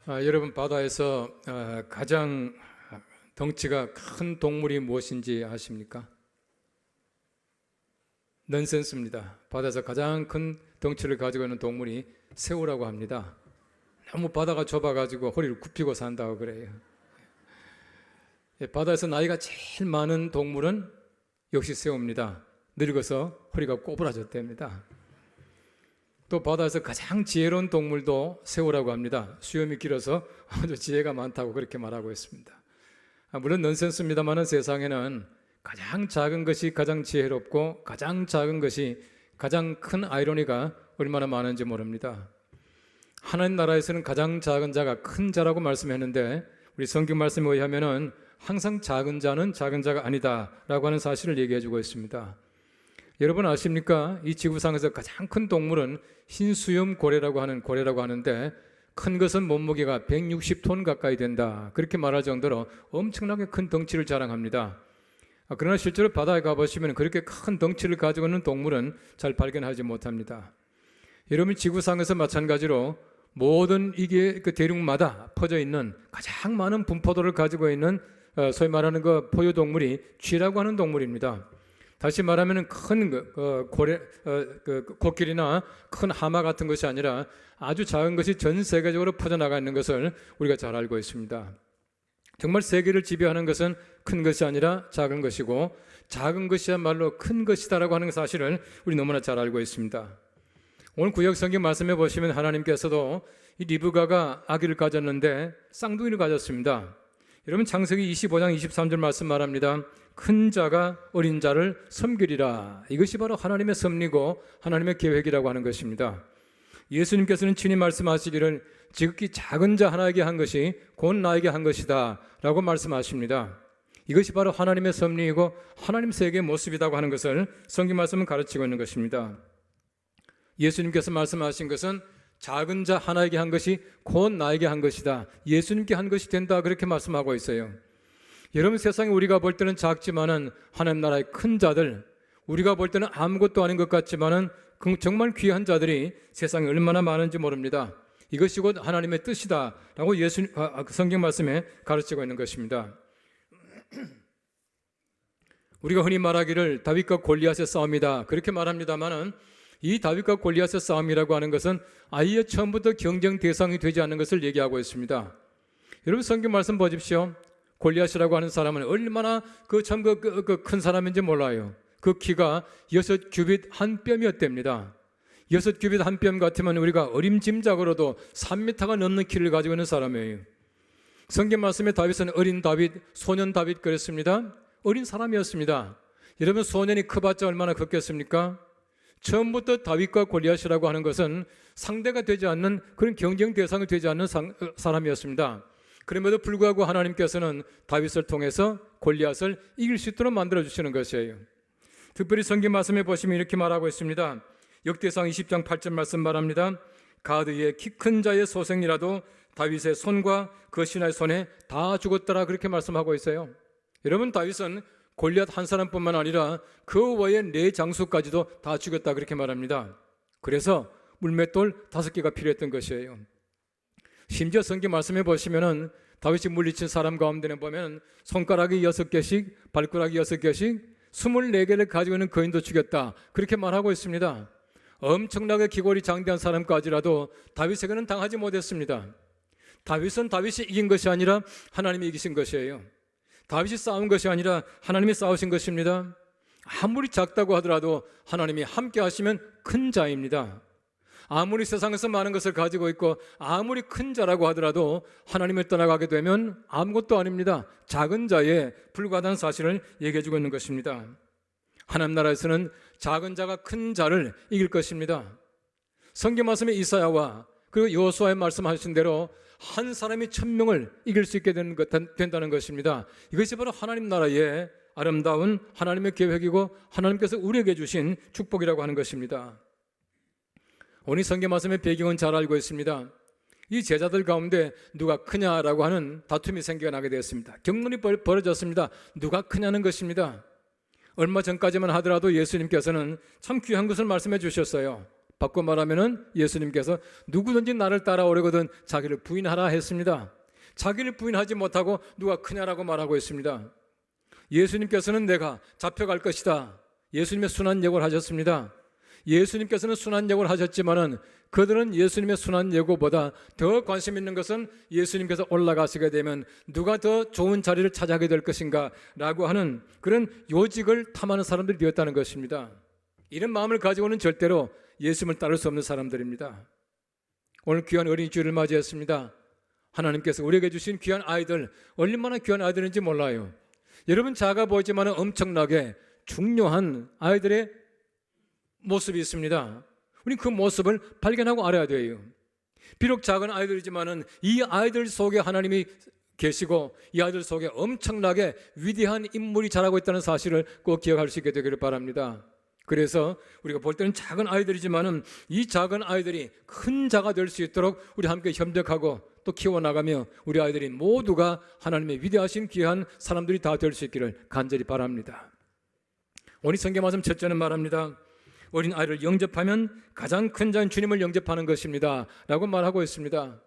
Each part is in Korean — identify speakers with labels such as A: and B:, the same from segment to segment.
A: 여러분 바다에서 가장 덩치가 큰 동물이 무엇인지 아십니까? 넌센스입니다. 바다에서 가장 큰 덩치를 가지고 있는 동물이 새우라고 합니다. 너무 바다가 좁아가지고 허리를 굽히고 산다고 그래요. 바다에서 나이가 제일 많은 동물은 역시 새우입니다. 늙어서 허리가 꼬부라졌답니다. 또 바다에서 가장 지혜로운 동물도 새우라고 합니다. 수염이 길어서 아주 지혜가 많다고 그렇게 말하고 있습니다. 물론 넌센스입니다만 세상에는 가장 작은 것이 가장 지혜롭고 가장 작은 것이 가장 큰 아이러니가 얼마나 많은지 모릅니다. 하나님 나라에서는 가장 작은 자가 큰 자라고 말씀했는데 우리 성경 말씀에 의하면은 항상 작은 자는 작은 자가 아니다라고 하는 사실을 얘기해 주고 있습니다. 여러분 아십니까? 이 지구상에서 가장 큰 동물은 흰수염 고래라고 하는데 큰 것은 몸무게가 160톤 가까이 된다. 그렇게 말할 정도로 엄청나게 큰 덩치를 자랑합니다. 그러나 실제로 바다에 가보시면 그렇게 큰 덩치를 가지고 있는 동물은 잘 발견하지 못합니다. 여러분 지구상에서 마찬가지로 모든 이게 그 대륙마다 퍼져 있는 가장 많은 분포도를 가지고 있는 소위 말하는 그 포유동물이 쥐라고 하는 동물입니다. 다시 말하면 큰 코끼리나 큰 하마 같은 것이 아니라 아주 작은 것이 전 세계적으로 퍼져나가 있는 것을 우리가 잘 알고 있습니다. 정말 세계를 지배하는 것은 큰 것이 아니라 작은 것이고 작은 것이야말로 큰 것이다라고 하는 사실을 우리 너무나 잘 알고 있습니다. 오늘 구약 성경 말씀해 보시면 하나님께서도 이 리브가가 아기를 가졌는데 쌍둥이를 가졌습니다. 여러분 창세기 25장 23절 말씀 말합니다. 큰 자가 어린 자를 섬기리라. 이것이 바로 하나님의 섭리고 하나님의 계획이라고 하는 것입니다. 예수님께서는 친히 말씀하시기를 지극히 작은 자 하나에게 한 것이 곧 나에게 한 것이다 라고 말씀하십니다. 이것이 바로 하나님의 섭리이고 하나님 세계의 모습이라고 하는 것을 성경 말씀은 가르치고 있는 것입니다. 예수님께서 말씀하신 것은 작은 자 하나에게 한 것이 곧 나에게 한 것이다. 예수님께 한 것이 된다 그렇게 말씀하고 있어요. 여러분 세상에 우리가 볼 때는 작지만은 하나님 나라의 큰 자들, 우리가 볼 때는 아무것도 아닌 것 같지만은 정말 귀한 자들이 세상에 얼마나 많은지 모릅니다. 이것이 곧 하나님의 뜻이다라고 성경 말씀에 가르치고 있는 것입니다. 우리가 흔히 말하기를 다윗과 골리앗의 싸움이다 그렇게 말합니다만은 이 다윗과 골리앗의 싸움이라고 하는 것은 아예 처음부터 경쟁 대상이 되지 않는 것을 얘기하고 있습니다. 여러분 성경 말씀 보십시오. 골리앗이라고 하는 사람은 얼마나 큰 사람인지 몰라요. 그 키가 6규빗 한 뼘이었답니다. 6규빗 한 뼘 같으면 우리가 어림짐작으로도 3m가 넘는 키를 가지고 있는 사람이에요. 성경 말씀에 다윗은 어린 다윗, 소년 다윗 그랬습니다. 어린 사람이었습니다. 여러분 소년이 커봤자 얼마나 컸겠습니까? 처음부터 다윗과 골리앗이라고 하는 것은 상대가 되지 않는 그런 경쟁 대상이 되지 않는 사람이었습니다. 그럼에도 불구하고 하나님께서는 다윗을 통해서 골리앗을 이길 수 있도록 만들어주시는 것이에요. 특별히 성경 말씀에 보시면 이렇게 말하고 있습니다. 역대상 20장 8절 말씀 말합니다. 가드의 키 큰 자의 소생이라도 다윗의 손과 그 신하의 손에 다 죽었더라 그렇게 말씀하고 있어요. 여러분 다윗은 골리앗 한 사람뿐만 아니라 그 외에 4장수까지도 다 죽였다 그렇게 말합니다. 그래서 물맷돌 5개가 필요했던 것이에요. 심지어 성경 말씀해 보시면은 다윗이 물리친 사람 가운데는 보면 손가락이 6개씩 발가락이 6개씩 24개를 가지고 있는 거인도 죽였다 그렇게 말하고 있습니다. 엄청나게 기골이 장대한 사람까지라도 다윗에게는 당하지 못했습니다. 다윗은 다윗이 이긴 것이 아니라 하나님이 이기신 것이에요. 다윗이 싸운 것이 아니라 하나님이 싸우신 것입니다. 아무리 작다고 하더라도 하나님이 함께 하시면 큰 자입니다. 아무리 세상에서 많은 것을 가지고 있고 아무리 큰 자라고 하더라도 하나님을 떠나가게 되면 아무것도 아닙니다. 작은 자에 불과하다는 사실을 얘기해 주고 있는 것입니다. 하나님 나라에서는 작은 자가 큰 자를 이길 것입니다. 성경 말씀에 이사야와 그리고 여호수아의 말씀하신 대로 한 사람이 1000명을 이길 수 있게 된다는 것입니다. 이것이 바로 하나님 나라의 아름다운 하나님의 계획이고 하나님께서 우리에게 주신 축복이라고 하는 것입니다. 오늘 성경 말씀의 배경은 잘 알고 있습니다. 이 제자들 가운데 누가 크냐라고 하는 다툼이 생겨나게 되었습니다. 경론이 벌어졌습니다. 누가 크냐는 것입니다. 얼마 전까지만 하더라도 예수님께서는 참 귀한 것을 말씀해 주셨어요. 바꿔 말하면은 예수님께서 누구든지 나를 따라오려거든 자기를 부인하라 했습니다. 자기를 부인하지 못하고 누가 크냐라고 말하고 있습니다. 예수님께서는 내가 잡혀갈 것이다. 예수님의 순환 예고를 하셨습니다. 예수님께서는 순환 예고를 하셨지만은 그들은 예수님의 순환 예고보다 더 관심 있는 것은 예수님께서 올라가시게 되면 누가 더 좋은 자리를 차지하게 될 것인가 라고 하는 그런 요직을 탐하는 사람들이 되었다는 것입니다. 이런 마음을 가지고는 절대로 예수님을 따를 수 없는 사람들입니다. 오늘 귀한 어린이 주일을 맞이했습니다. 하나님께서 우리에게 주신 귀한 아이들, 얼마나 귀한 아이들인지 몰라요. 여러분 작아 보이지만 엄청나게 중요한 아이들의 모습이 있습니다. 우리 그 모습을 발견하고 알아야 돼요. 비록 작은 아이들이지만은 이 아이들 속에 하나님이 계시고 이 아이들 속에 엄청나게 위대한 인물이 자라고 있다는 사실을 꼭 기억할 수 있게 되기를 바랍니다. 그래서 우리가 볼 때는 작은 아이들이지만은 이 작은 아이들이 큰 자가 될 수 있도록 우리 함께 협력하고 또 키워나가며 우리 아이들이 모두가 하나님의 위대하신 귀한 사람들이 다 될 수 있기를 간절히 바랍니다. 오늘 성경 말씀 첫째는 말합니다. 어린 아이를 영접하면 가장 큰 자인 주님을 영접하는 것입니다 라고 말하고 있습니다.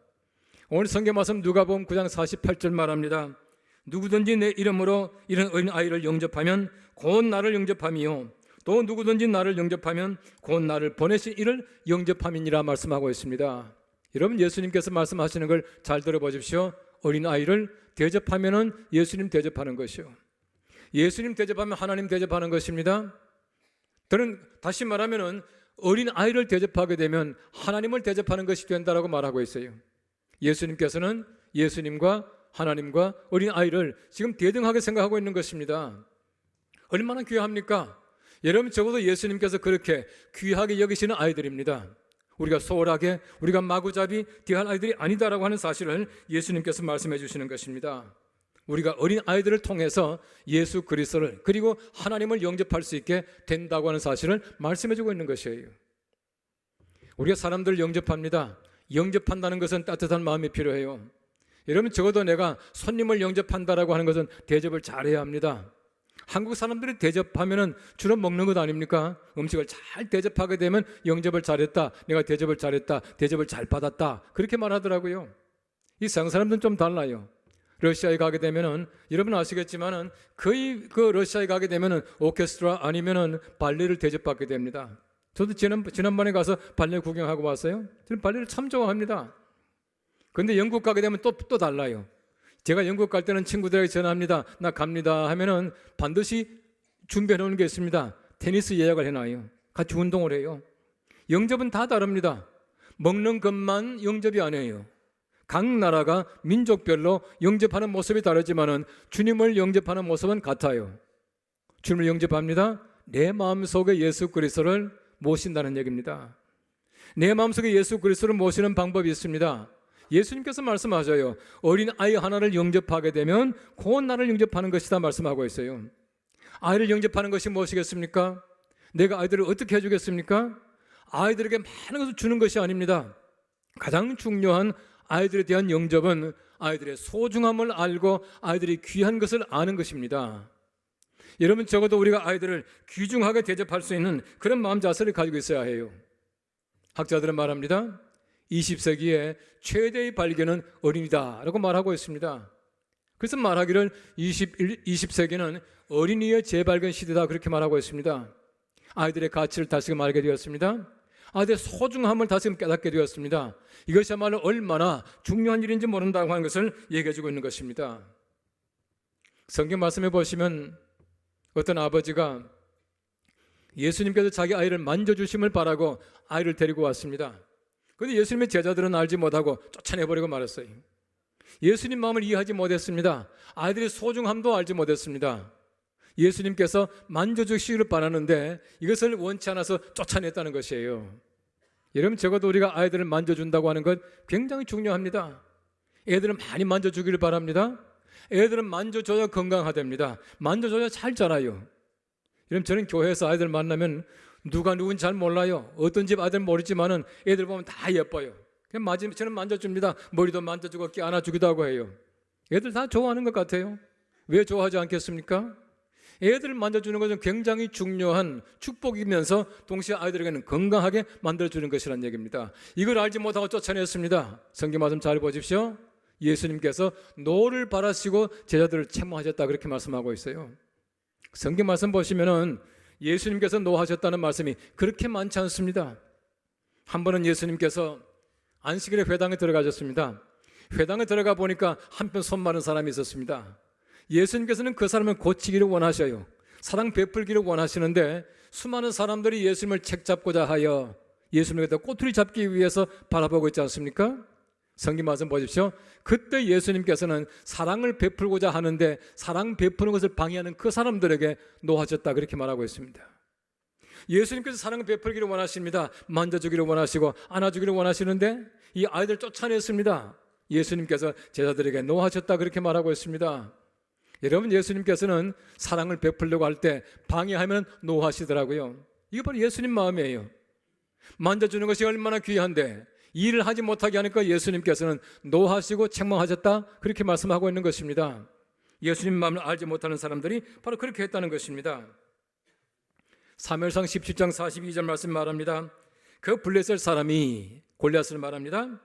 A: 오늘 성경 말씀 누가복음 9장 48절 말합니다. 누구든지 내 이름으로 이런 어린 아이를 영접하면 곧 나를 영접함이요 또 누구든지 나를 영접하면 곧 나를 보내신 이를 영접함이니라 말씀하고 있습니다. 여러분 예수님께서 말씀하시는 걸 잘 들어보십시오. 어린 아이를 대접하면은 예수님 대접하는 것이요, 예수님 대접하면 하나님 대접하는 것입니다. 저는 다시 말하면은 어린 아이를 대접하게 되면 하나님을 대접하는 것이 된다라고 말하고 있어요. 예수님께서는 예수님과 하나님과 어린 아이를 지금 대등하게 생각하고 있는 것입니다. 얼마나 귀합니까? 여러분 적어도 예수님께서 그렇게 귀하게 여기시는 아이들입니다. 우리가 소홀하게 우리가 마구잡이 대할 아이들이 아니다라고 하는 사실을 예수님께서 말씀해 주시는 것입니다. 우리가 어린 아이들을 통해서 예수 그리스도를 그리고 하나님을 영접할 수 있게 된다고 하는 사실을 말씀해 주고 있는 것이에요. 우리가 사람들을 영접합니다. 영접한다는 것은 따뜻한 마음이 필요해요. 여러분 적어도 내가 손님을 영접한다라고 하는 것은 대접을 잘해야 합니다. 한국 사람들이 대접하면은 주로 먹는 것 아닙니까? 음식을 잘 대접하게 되면 영접을 잘했다, 내가 대접을 잘했다, 대접을 잘 받았다 그렇게 말하더라고요. 이 세상 사람들은 좀 달라요. 러시아에 가게 되면은 여러분 아시겠지만은 거의 그 러시아에 가게 되면은 오케스트라 아니면은 발레를 대접받게 됩니다. 저도 지난번에 가서 발레 구경하고 왔어요. 저는 발레를 참 좋아합니다. 그런데 영국 가게 되면 또 달라요. 제가 영국 갈 때는 친구들에게 전화합니다. 나 갑니다 하면은 반드시 준비해 놓은 게 있습니다. 테니스 예약을 해놔요. 같이 운동을 해요. 영접은 다 다릅니다. 먹는 것만 영접이 아니에요. 각 나라가 민족별로 영접하는 모습이 다르지만은 주님을 영접하는 모습은 같아요. 주님을 영접합니다. 내 마음속에 예수 그리스도를 모신다는 얘기입니다. 내 마음속에 예수 그리스도를 모시는 방법이 있습니다. 예수님께서 말씀하셔요. 어린 아이 하나를 영접하게 되면 곧 나를 영접하는 것이다 말씀하고 있어요. 아이를 영접하는 것이 무엇이겠습니까? 내가 아이들을 어떻게 해주겠습니까? 아이들에게 많은 것을 주는 것이 아닙니다. 가장 중요한 아이들에 대한 영접은 아이들의 소중함을 알고 아이들이 귀한 것을 아는 것입니다. 여러분 적어도 우리가 아이들을 귀중하게 대접할 수 있는 그런 마음 자세를 가지고 있어야 해요. 학자들은 말합니다. 20세기의 최대의 발견은 어린이다 라고 말하고 있습니다. 그래서 말하기를 20세기는 어린이의 재발견 시대다 그렇게 말하고 있습니다. 아이들의 가치를 다시금 알게 되었습니다. 아이들의 소중함을 다시금 깨닫게 되었습니다. 이것이야말로 얼마나 중요한 일인지 모른다고 하는 것을 얘기해 주고 있는 것입니다. 성경 말씀해 보시면 어떤 아버지가 예수님께서 자기 아이를 만져주심을 바라고 아이를 데리고 왔습니다. 그런데 예수님의 제자들은 알지 못하고 쫓아내버리고 말았어요. 예수님 마음을 이해하지 못했습니다. 아이들의 소중함도 알지 못했습니다. 예수님께서 만져주시기를 바라는데 이것을 원치 않아서 쫓아냈다는 것이에요. 여러분 적어도 우리가 아이들을 만져준다고 하는 것 굉장히 중요합니다. 애들은 많이 만져주기를 바랍니다. 애들은 만져줘야 건강하답니다. 만져줘야 잘 자라요. 여러분 저는 교회에서 아이들 만나면 누가 누군지 잘 몰라요. 어떤 집 아들 모르지만은 애들 보면 다 예뻐요. 그냥 저는 만져줍니다. 머리도 만져주고 안아주기도 하고 해요. 애들 다 좋아하는 것 같아요. 왜 좋아하지 않겠습니까? 애들을 만져주는 것은 굉장히 중요한 축복이면서 동시에 아이들에게는 건강하게 만들어주는 것이라는 얘기입니다. 이걸 알지 못하고 쫓아냈습니다. 성경 말씀 잘 보십시오. 예수님께서 노를 바라시고 제자들을 책망하셨다 그렇게 말씀하고 있어요. 성경 말씀 보시면은 예수님께서 노하셨다는 말씀이 그렇게 많지 않습니다. 한 번은 예수님께서 안식일에 회당에 들어가셨습니다. 회당에 들어가 보니까 한편 손 마른 사람이 있었습니다. 예수님께서는 그 사람을 고치기를 원하셔요. 사랑 베풀기를 원하시는데 수많은 사람들이 예수님을 책잡고자 하여 예수님에 꼬투리 잡기 위해서 바라보고 있지 않습니까? 성경 말씀 보십시오. 그때 예수님께서는 사랑을 베풀고자 하는데 사랑 베푸는 것을 방해하는 그 사람들에게 노하셨다 그렇게 말하고 있습니다. 예수님께서 사랑을 베풀기를 원하십니다. 만져주기를 원하시고 안아주기를 원하시는데 이 아이들 쫓아냈습니다. 예수님께서 제자들에게 노하셨다 그렇게 말하고 있습니다. 여러분, 예수님께서는 사랑을 베풀려고 할 때 방해하면 노하시더라고요. 이게 바로 예수님 마음이에요. 만져주는 것이 얼마나 귀한데 일을 하지 못하게 하니까 예수님께서는 노하시고 책망하셨다 그렇게 말씀하고 있는 것입니다. 예수님 마음을 알지 못하는 사람들이 바로 그렇게 했다는 것입니다. 사무엘상 17장 42절 말씀 말합니다. 그 블레셋 사람이 골리앗을 말합니다.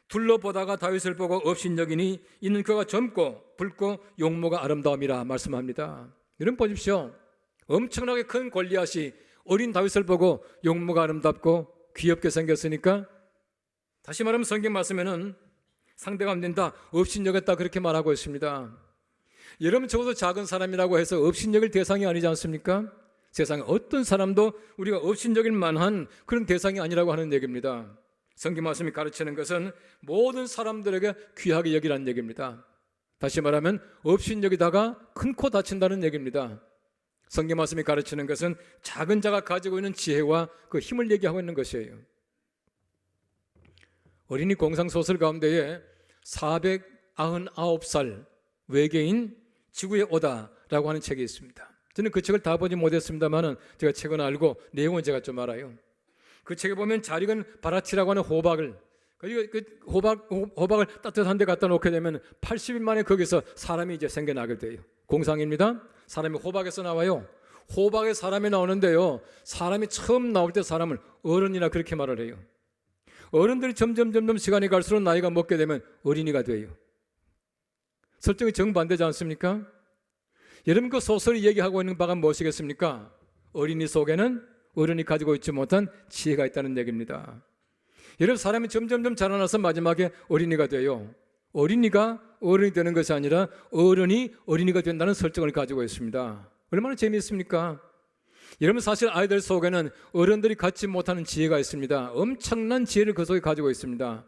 A: 둘러보다가 다윗을 보고 업신여기니 이는 그가 젊고 붉고 용모가 아름다움이라 말씀합니다. 여러분 보십시오. 엄청나게 큰 골리앗이 어린 다윗을 보고 용모가 아름답고 귀엽게 생겼으니까, 다시 말하면 성경 말씀에는 상대가 안 된다, 업신여겼다 그렇게 말하고 있습니다. 여러분, 적어도 작은 사람이라고 해서 업신여길 대상이 아니지 않습니까? 세상에 어떤 사람도 우리가 업신여길 만한 그런 대상이 아니라고 하는 얘기입니다. 성경 말씀이 가르치는 것은 모든 사람들에게 귀하게 여기라는 얘기입니다. 다시 말하면 업신여기다가 큰 코 다친다는 얘기입니다. 성경 말씀이 가르치는 것은 작은 자가 가지고 있는 지혜와 그 힘을 얘기하고 있는 것이에요. 어린이 공상소설 가운데에 499살 외계인 지구에 오다라고 하는 책이 있습니다. 저는 그 책을 다 보지 못했습니다만 제가 책은 알고 내용은 제가 좀 알아요. 그 책에 보면 잘 익은 바라티라고 하는 호박을, 호박을 따뜻한 데 갖다 놓게 되면 80일 만에 거기서 사람이 이제 생겨나게 돼요. 공상입니다. 사람이 호박에서 나와요. 호박에 사람이 나오는데요, 사람이 처음 나올 때 사람을 어른이라 그렇게 말을 해요. 어른들이 점점 시간이 갈수록 나이가 먹게 되면 어린이가 돼요. 설정이 정반대지 않습니까? 여러분, 그 소설이 얘기하고 있는 바가 무엇이겠습니까? 어린이 속에는 어른이 가지고 있지 못한 지혜가 있다는 얘기입니다. 여러분, 사람이 점점 자라나서 마지막에 어린이가 돼요. 어린이가 어른이 되는 것이 아니라 어른이 어린이가 된다는 설정을 가지고 있습니다. 얼마나 재미있습니까? 여러분, 사실 아이들 속에는 어른들이 갖지 못하는 지혜가 있습니다. 엄청난 지혜를 그 속에 가지고 있습니다.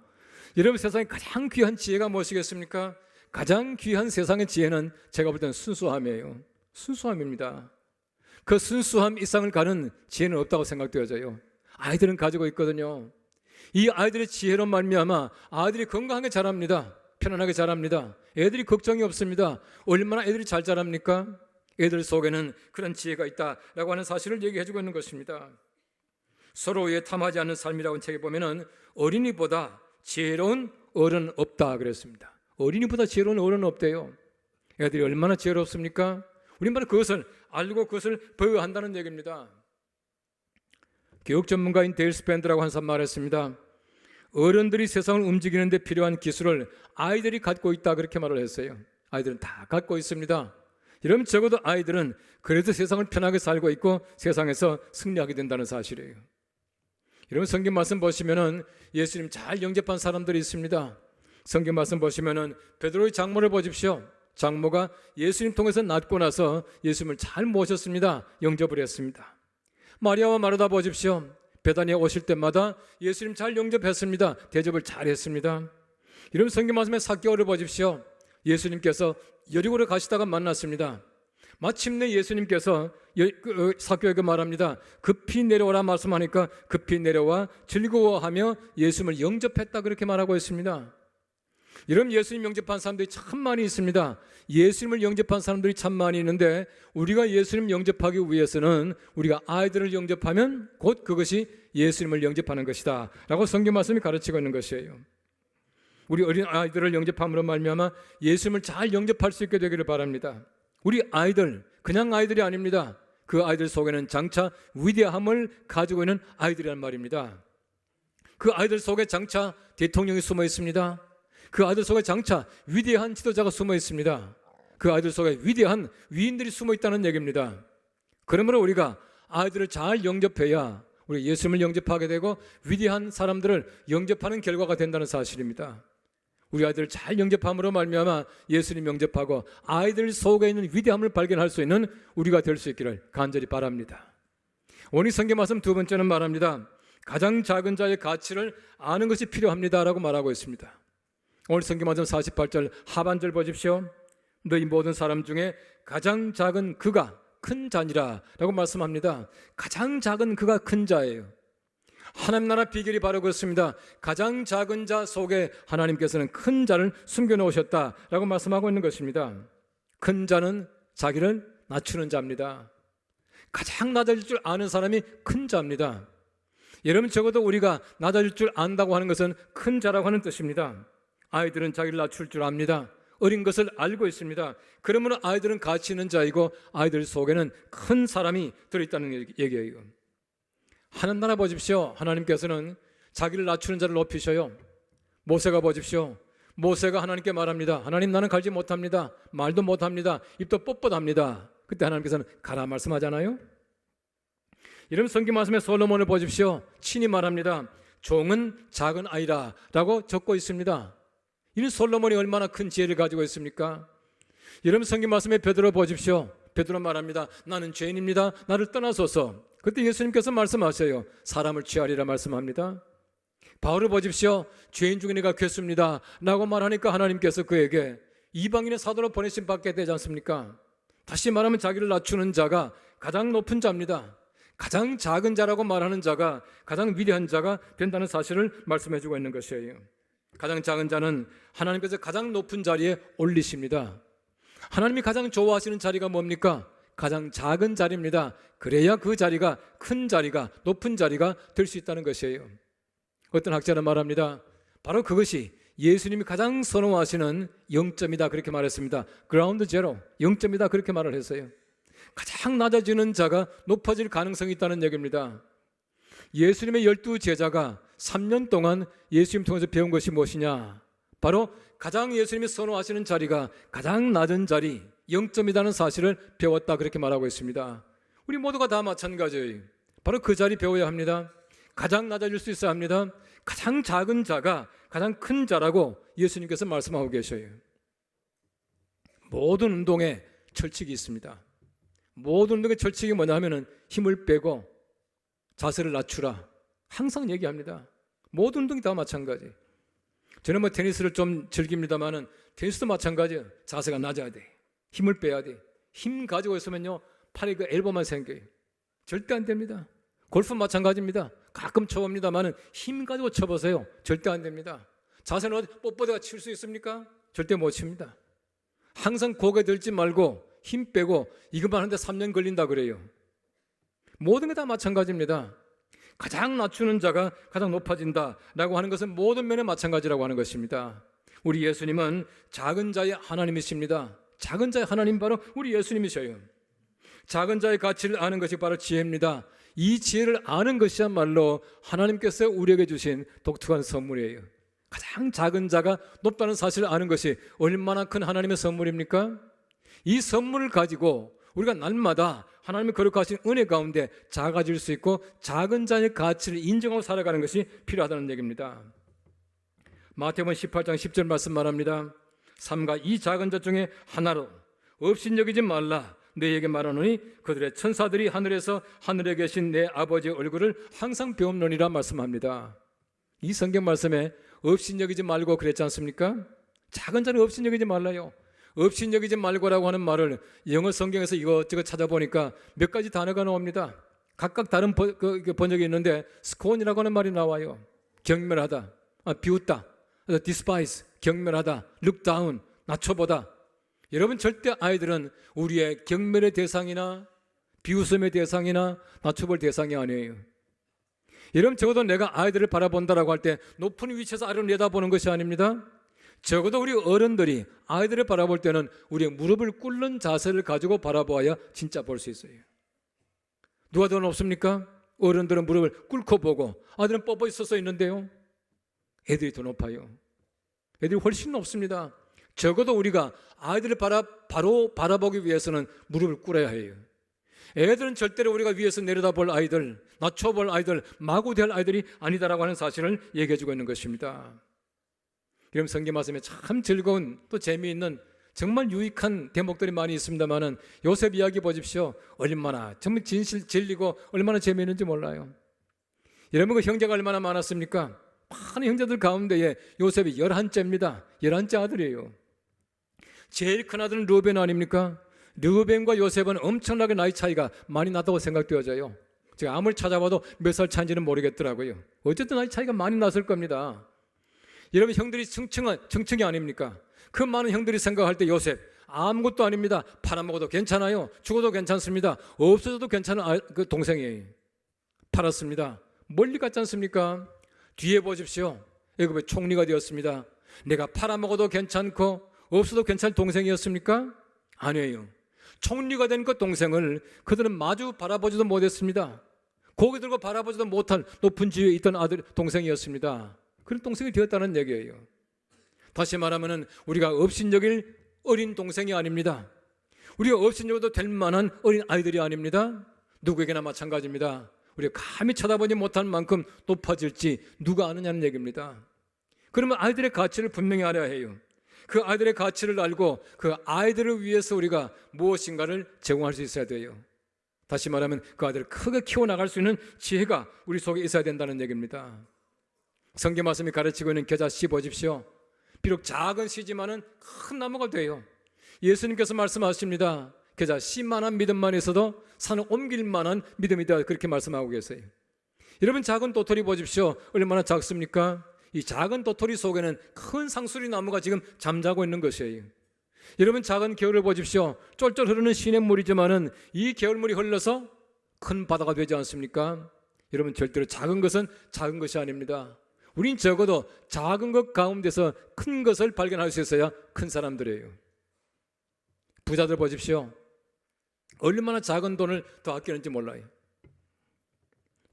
A: 여러분, 세상에 가장 귀한 지혜가 무엇이겠습니까? 가장 귀한 세상의 지혜는 제가 볼 때는 순수함이에요. 순수함입니다. 그 순수함 이상을 가는 지혜는 없다고 생각되어져요. 아이들은 가지고 있거든요. 이 아이들의 지혜로 말미암아 아이들이 건강하게 자랍니다. 편안하게 자랍니다. 애들이 걱정이 없습니다. 얼마나 애들이 잘 자랍니까? 애들 속에는 그런 지혜가 있다라고 하는 사실을 얘기해주고 있는 것입니다. 서로에 탐하지 않는 삶이라고 책에 보면은 어린이보다 지혜로운 어른 없다 그랬습니다. 어린이보다 지혜로운 어른 없대요. 애들이 얼마나 지혜롭습니까? 우리는 바로 그것을 알고 그것을 보여한다는 얘기입니다. 교육 전문가인 데일 스펜드라고 한 사람 말했습니다. 어른들이 세상을 움직이는 데 필요한 기술을 아이들이 갖고 있다 그렇게 말을 했어요. 아이들은 다 갖고 있습니다. 여러분, 적어도 아이들은 그래도 세상을 편하게 살고 있고 세상에서 승리하게 된다는 사실이에요. 여러분, 성경 말씀 보시면은 예수님 잘 영접한 사람들이 있습니다. 성경 말씀 보시면은 베드로의 장모를 보십시오. 장모가 예수님 통해서 낳고 나서 예수님을 잘 모셨습니다. 영접을 했습니다. 마리아와 마르다 보십시오. 베다니에 오실 때마다 예수님 잘 영접했습니다. 대접을 잘 했습니다. 여러분, 성경 말씀에 삭개오를 보십시오. 예수님께서 여리고를 가시다가 만났습니다. 마침내 예수님께서 삭개오에게 말합니다. 급히 내려오라 말씀하니까 급히 내려와 즐거워하며 예수님을 영접했다 그렇게 말하고 있습니다. 여러분, 예수님 영접한 사람들이 참 많이 있습니다. 예수님을 영접한 사람들이 참 많이 있는데 우리가 예수님 영접하기 위해서는 우리가 아이들을 영접하면 곧 그것이 예수님을 영접하는 것이다 라고 성경 말씀이 가르치고 있는 것이에요. 우리 어린 아이들을 영접함으로 말미암아 예수님을 잘 영접할 수 있게 되기를 바랍니다. 우리 아이들, 그냥 아이들이 아닙니다. 그 아이들 속에는 장차 위대함을 가지고 있는 아이들이란 말입니다. 그 아이들 속에 장차 대통령이 숨어 있습니다. 그 아이들 속에 장차 위대한 지도자가 숨어 있습니다. 그 아이들 속에 위대한 위인들이 숨어 있다는 얘기입니다. 그러므로 우리가 아이들을 잘 영접해야 우리 예수님을 영접하게 되고 위대한 사람들을 영접하는 결과가 된다는 사실입니다. 우리 아이들을 잘 영접함으로 말미암아 예수님 영접하고 아이들 속에 있는 위대함을 발견할 수 있는 우리가 될 수 있기를 간절히 바랍니다. 오늘 성경 말씀 두 번째는 말합니다. 가장 작은 자의 가치를 아는 것이 필요합니다라고 말하고 있습니다. 오늘 성경 말씀 48절 하반절 보십시오. 너희 모든 사람 중에 가장 작은 그가 큰 자니라 라고 말씀합니다. 가장 작은 그가 큰 자예요. 하나님 나라 비결이 바로 그렇습니다. 가장 작은 자 속에 하나님께서는 큰 자를 숨겨놓으셨다라고 말씀하고 있는 것입니다. 큰 자는 자기를 낮추는 자입니다. 가장 낮아질 줄 아는 사람이 큰 자입니다. 여러분, 적어도 우리가 낮아질 줄 안다고 하는 것은 큰 자라고 하는 뜻입니다. 아이들은 자기를 낮출 줄 압니다. 어린 것을 알고 있습니다. 그러므로 아이들은 가치 있는 자이고 아이들 속에는 큰 사람이 들어있다는 얘기예요. 하나님 나라 보십시오. 하나님께서는 자기를 낮추는 자를 높이셔요. 모세가 보십시오. 모세가 하나님께 말합니다. 하나님, 나는 갈지 못합니다. 말도 못합니다. 입도 뻣뻣합니다. 그때 하나님께서는 가라 말씀하잖아요. 이런 성경 말씀에 솔로몬을 보십시오. 친히 말합니다. 종은 작은 아이라 라고 적고 있습니다. 이는 솔로몬이 얼마나 큰 지혜를 가지고 있습니까? 여러분, 성경 말씀에 베드로 보십시오. 베드로 말합니다. 나는 죄인입니다. 나를 떠나소서. 그때 예수님께서 말씀하세요. 사람을 취하리라 말씀합니다. 바울을 보십시오. 죄인 중에 내가 괴수입니다 라고 말하니까 하나님께서 그에게 이방인의 사도로 보내심 받게 되지 않습니까? 다시 말하면 자기를 낮추는 자가 가장 높은 자입니다. 가장 작은 자라고 말하는 자가 가장 위대한 자가 된다는 사실을 말씀해주고 있는 것이에요. 가장 작은 자는 하나님께서 가장 높은 자리에 올리십니다. 하나님이 가장 좋아하시는 자리가 뭡니까? 가장 작은 자리입니다. 그래야 그 자리가 큰 자리가 높은 자리가 될 수 있다는 것이에요. 어떤 학자는 말합니다. 바로 그것이 예수님이 가장 선호하시는 0점이다 그렇게 말했습니다. 그라운드 제로 0점이다 그렇게 말을 했어요. 가장 낮아지는 자가 높아질 가능성이 있다는 얘기입니다. 예수님의 12제자가 3년 동안 예수님 통해서 배운 것이 무엇이냐? 바로 가장 예수님이 선호하시는 자리가 가장 낮은 자리 0점이라는 사실을 배웠다 그렇게 말하고 있습니다. 우리 모두가 다 마찬가지예요. 바로 그 자리 배워야 합니다. 가장 낮아질 수 있어야 합니다. 가장 작은 자가 가장 큰 자라고 예수님께서 말씀하고 계셔요. 모든 운동에 철칙이 있습니다. 모든 운동의 철칙이 뭐냐 하면은 힘을 빼고 자세를 낮추라 항상 얘기합니다. 모든 운동이 다 마찬가지. 저는 테니스를 좀 즐깁니다만은 테니스도 마찬가지예요. 자세가 낮아야 돼. 힘을 빼야 돼. 힘 가지고 있으면요 팔에 그 엘보만 생겨요. 절대 안 됩니다. 골프 마찬가지입니다. 가끔 쳐봅니다만은 힘 가지고 쳐보세요. 절대 안 됩니다. 자세는 어디 뻣뻣해가 칠 수 있습니까? 절대 못 칩니다. 항상 고개 들지 말고 힘 빼고 이것만 하는데 3년 걸린다 그래요. 모든 게 다 마찬가지입니다. 가장 낮추는 자가 가장 높아진다라고 하는 것은 모든 면에 마찬가지라고 하는 것입니다. 우리 예수님은 작은 자의 하나님이십니다. 작은 자의 하나님 바로 우리 예수님이셔요. 작은 자의 가치를 아는 것이 바로 지혜입니다. 이 지혜를 아는 것이야말로 하나님께서 우리에게 주신 독특한 선물이에요. 가장 작은 자가 높다는 사실을 아는 것이 얼마나 큰 하나님의 선물입니까? 이 선물을 가지고 우리가 날마다 하나님의 거룩하신 은혜 가운데 작아질 수 있고 작은 자의 가치를 인정하고 살아가는 것이 필요하다는 얘기입니다. 마태복음 18장 10절 말씀 말합니다. 삼가 이 작은 자 중에 하나로 업신여기지 말라 너희에게 말하노니 그들의 천사들이 하늘에서 하늘에 계신 내 아버지의 얼굴을 항상 배움노니라 말씀합니다. 이 성경 말씀에 업신여기지 말고 그랬지 않습니까? 작은 자를 업신여기지 말라요. 업신여기지 말고라고 하는 말을 영어 성경에서 이것저것 찾아보니까 몇 가지 단어가 나옵니다. 각각 다른 번역이 있는데 스콘이라고 하는 말이 나와요. 경멸하다, 비웃다, despise, 경멸하다, look down, 낮춰보다. 여러분, 절대 아이들은 우리의 경멸의 대상이나 비웃음의 대상이나 낮춰볼 대상이 아니에요. 여러분, 적어도 내가 아이들을 바라본다라고 할 때 높은 위치에서 아래로 내다보는 것이 아닙니다. 적어도 우리 어른들이 아이들을 바라볼 때는 우리의 무릎을 꿇는 자세를 가지고 바라보아야 진짜 볼 수 있어요. 누가 더 높습니까? 어른들은 무릎을 꿇고 보고 아들은 뻗어 있어서 있는데요. 애들이 더 높아요. 애들이 훨씬 높습니다. 적어도 우리가 아이들을 바로 바라보기 위해서는 무릎을 꿇어야 해요. 애들은 절대로 우리가 위에서 내려다볼 아이들, 낮춰볼 아이들, 마구 될 아이들이 아니다라고 하는 사실을 얘기해주고 있는 것입니다. 이런 성경 말씀에 참 즐거운 또 재미있는 정말 유익한 대목들이 많이 있습니다만은 요셉 이야기 보십시오. 얼마나 정말 진리고 얼마나 재미있는지 몰라요. 여러분 그 형제가 얼마나 많았습니까? 많은 형제들 가운데에 요셉이 11째입니다. 11째 아들이에요. 제일 큰 아들은 르우벤 아닙니까? 르우벤과 요셉은 엄청나게 나이 차이가 많이 났다고 생각되어져요. 제가 아무리 찾아봐도 몇 살 차인지는 모르겠더라고요. 어쨌든 나이 차이가 많이 났을 겁니다. 여러분 형들이 청층이 아닙니까? 그 많은 형들이 생각할 때 요셉 아무것도 아닙니다. 팔아먹어도 괜찮아요. 죽어도 괜찮습니다. 없어져도 괜찮은 그 동생이에요. 팔았습니다. 멀리 갔지 않습니까? 뒤에 보십시오. 애굽의 총리가 되었습니다. 내가 팔아먹어도 괜찮고 없어도 괜찮은 동생이었습니까? 아니에요. 총리가 된 그 동생을 그들은 마주 바라보지도 못했습니다. 고개 들고 바라보지도 못할 높은 지위에 있던 동생이었습니다. 그런 동생이 되었다는 얘기예요. 다시 말하면 우리가 업신여길 어린 동생이 아닙니다. 우리가 업신여겨도 될 만한 어린 아이들이 아닙니다. 누구에게나 마찬가지입니다. 우리가 감히 쳐다보지 못할 만큼 높아질지 누가 아느냐는 얘기입니다. 그러면 아이들의 가치를 분명히 알아야 해요. 그 아이들의 가치를 알고 그 아이들을 위해서 우리가 무엇인가를 제공할 수 있어야 돼요. 다시 말하면 그 아이들을 크게 키워나갈 수 있는 지혜가 우리 속에 있어야 된다는 얘기입니다. 성경 말씀이 가르치고 있는 겨자 씨 보십시오. 비록 작은 씨지만은 큰 나무가 돼요. 예수님께서 말씀하십니다. 겨자 씨만한 믿음만 있어도 산을 옮길 만한 믿음이다, 그렇게 말씀하고 계세요. 여러분 작은 도토리 보십시오. 얼마나 작습니까? 이 작은 도토리 속에는 큰 상수리 나무가 지금 잠자고 있는 것이에요. 여러분 작은 개울을 보십시오. 쫄쫄 흐르는 시냇물이지만은 이 개울물이 흘러서 큰 바다가 되지 않습니까? 여러분 절대로 작은 것은 작은 것이 아닙니다. 우린 적어도 작은 것 가운데서 큰 것을 발견할 수 있어야 큰 사람들이에요. 부자들 보십시오. 얼마나 작은 돈을 더 아끼는지 몰라요.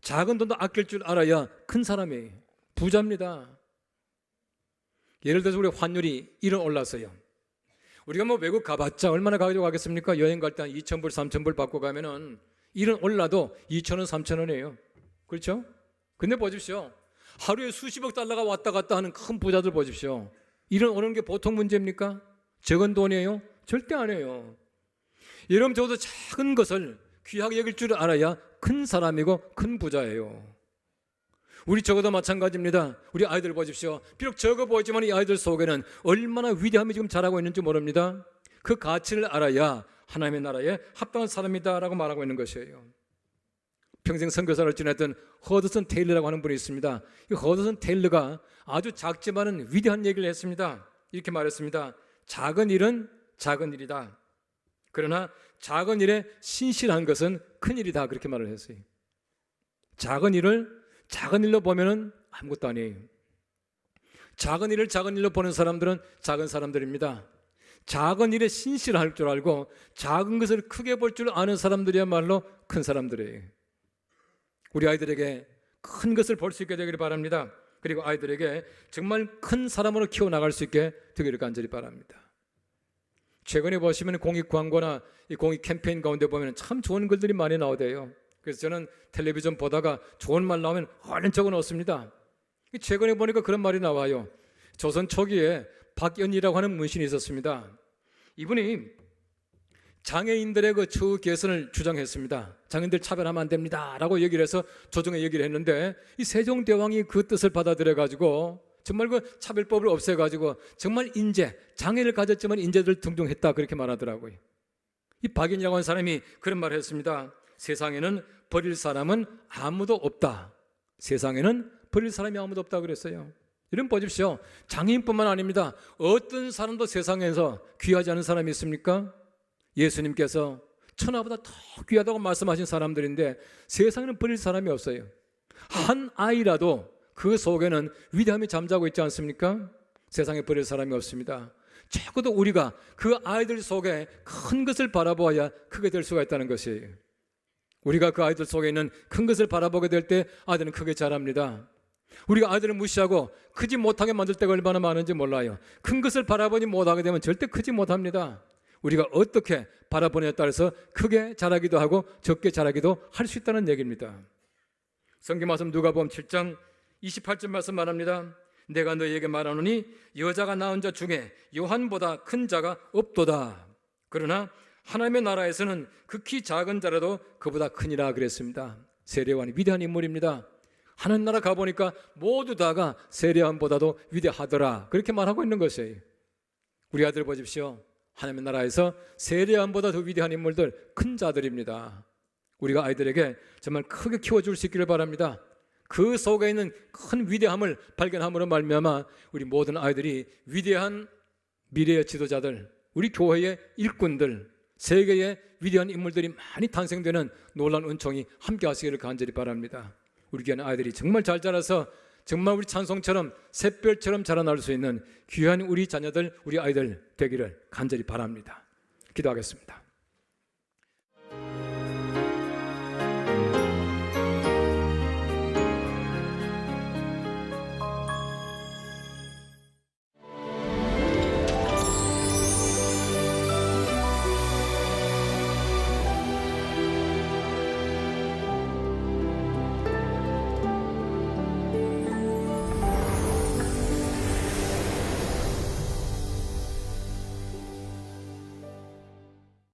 A: 작은 돈도 아낄 줄 알아야 큰 사람이에요. 부자입니다. 예를 들어서 우리 환율이 1원 올랐어요. 우리가 뭐 외국 가봤자 얼마나 가지고 가겠습니까? 여행 갈 때 한 2,000불, 3,000불 받고 가면은 1원 올라도 2,000원, 3,000원이에요. 그렇죠? 근데 보십시오. 하루에 수십억 달러가 왔다 갔다 하는 큰 부자들 보십시오. 1원 오는 게 보통 문제입니까? 적은 돈이에요? 절대 아니에요. 여러분 저도 작은 것을 귀하게 여길 줄 알아야 큰 사람이고 큰 부자예요. 우리 적어도 마찬가지입니다. 우리 아이들 보십시오. 비록 적어 보이지만 이 아이들 속에는 얼마나 위대함이 지금 자라고 있는지 모릅니다. 그 가치를 알아야 하나님의 나라에 합당한 사람이다라고 말하고 있는 것이에요. 평생 선교사를 지냈던 허드슨 테일러라고 하는 분이 있습니다. 이 허드슨 테일러가 아주 작지만은 위대한 얘기를 했습니다. 이렇게 말했습니다. 작은 일은 작은 일이다. 그러나 작은 일에 신실한 것은 큰 일이다, 그렇게 말을 했어요. 작은 일을 작은 일로 보면은 아무것도 아니에요. 작은 일을 작은 일로 보는 사람들은 작은 사람들입니다. 작은 일에 신실할 줄 알고 작은 것을 크게 볼 줄 아는 사람들이야말로 큰 사람들이에요. 우리 아이들에게 큰 것을 볼 수 있게 되기를 바랍니다. 그리고 아이들에게 정말 큰 사람으로 키워나갈 수 있게 되기를 간절히 바랍니다. 최근에 보시면 공익 광고나 이 공익 캠페인 가운데 보면 참 좋은 글들이 많이 나오대요. 그래서 저는 텔레비전 보다가 좋은 말 나오면 얼른 적어 놓습니다. 최근에 보니까 그런 말이 나와요. 조선 초기에 박연이라고 하는 문신이 있었습니다. 이분이 장애인들의 그 처우 개선을 주장했습니다. 장애인들 차별하면 안 됩니다 라고 얘기를 해서 조정에 얘기를 했는데 이 세종대왕이 그 뜻을 받아들여 가지고 정말 그 차별법을 없애 가지고 정말 장애를 가졌지만 인재를 등용했다, 그렇게 말하더라고요. 이 박연이라고 하는 사람이 그런 말을 했습니다. 세상에는 버릴 사람은 아무도 없다. 세상에는 버릴 사람이 아무도 없다 그랬어요. 이런 보십시오. 장애인뿐만 아닙니다. 어떤 사람도 세상에서 귀하지 않은 사람이 있습니까? 예수님께서 천하보다 더 귀하다고 말씀하신 사람들인데 세상에는 버릴 사람이 없어요. 한 아이라도 그 속에는 위대함이 잠자고 있지 않습니까? 세상에 버릴 사람이 없습니다. 적어도 우리가 그 아이들 속에 큰 것을 바라보아야 크게 될 수가 있다는 것이에요. 우리가 그 아이들 속에 있는 큰 것을 바라보게 될 때 아이들은 크게 자랍니다. 우리가 아이들을 무시하고 크지 못하게 만들 때가 얼마나 많은지 몰라요. 큰 것을 바라보지 못하게 되면 절대 크지 못합니다. 우리가 어떻게 바라보느냐에 따라서 크게 자라기도 하고 적게 자라기도 할 수 있다는 얘기입니다. 성경 말씀 누가복음 7장 28절 말씀 말합니다. 내가 너희에게 말하노니 여자가 낳은 자 중에 요한보다 큰 자가 없도다. 그러나 하나님의 나라에서는 극히 작은 자라도 그보다 크니라 그랬습니다. 세례요한이 위대한 인물입니다. 하나님 나라 가보니까 모두 다가 세례요한보다도 위대하더라, 그렇게 말하고 있는 것이에요. 우리 아들 보십시오. 하나님의 나라에서 세례요한보다 더 위대한 인물들, 큰 자들입니다. 우리가 아이들에게 정말 크게 키워줄 수 있기를 바랍니다. 그 속에 있는 큰 위대함을 발견함으로 말미암아 우리 모든 아이들이 위대한 미래의 지도자들, 우리 교회의 일꾼들, 세계의 위대한 인물들이 많이 탄생되는 놀라운 은총이 함께 하시기를 간절히 바랍니다. 우리 교회는 아이들이 정말 잘 자라서 정말 우리 찬송처럼 샛별처럼 자라날 수 있는 귀한 우리 자녀들, 우리 아이들 되기를 간절히 바랍니다. 기도하겠습니다.